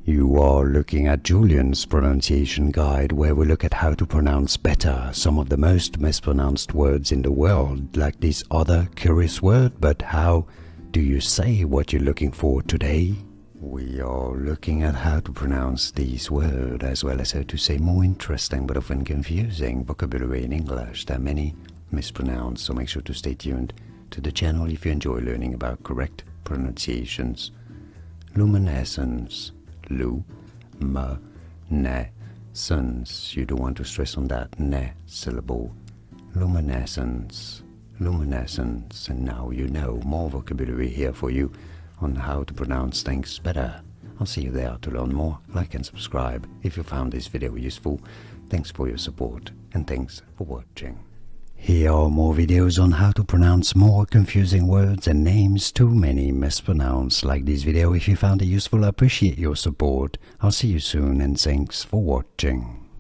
You are looking at Julian's pronunciation guide, where we look at how to pronounce better some of the most mispronounced words in the world, like this other curious word. But how do you say what you're looking for today? We are looking at how to pronounce these words, as well as how to say more interesting but often confusing vocabulary in English that many mispronounce. So make sure to stay tuned to the channel if you enjoy learning about correct pronunciations. Luminescence. Lu-ma-ne-sence. You don't want to stress on that ne syllable. Luminescence. Luminescence. And now you know more vocabulary here for you on how to pronounce things better. I'll see you there to learn more. Like and subscribe if you found this video useful. Thanks for your support and thanks for watching. Here are more videos on how to pronounce more confusing words and names too many mispronounced. Like this video if you found it useful. I appreciate your support. I'll see you soon and thanks for watching.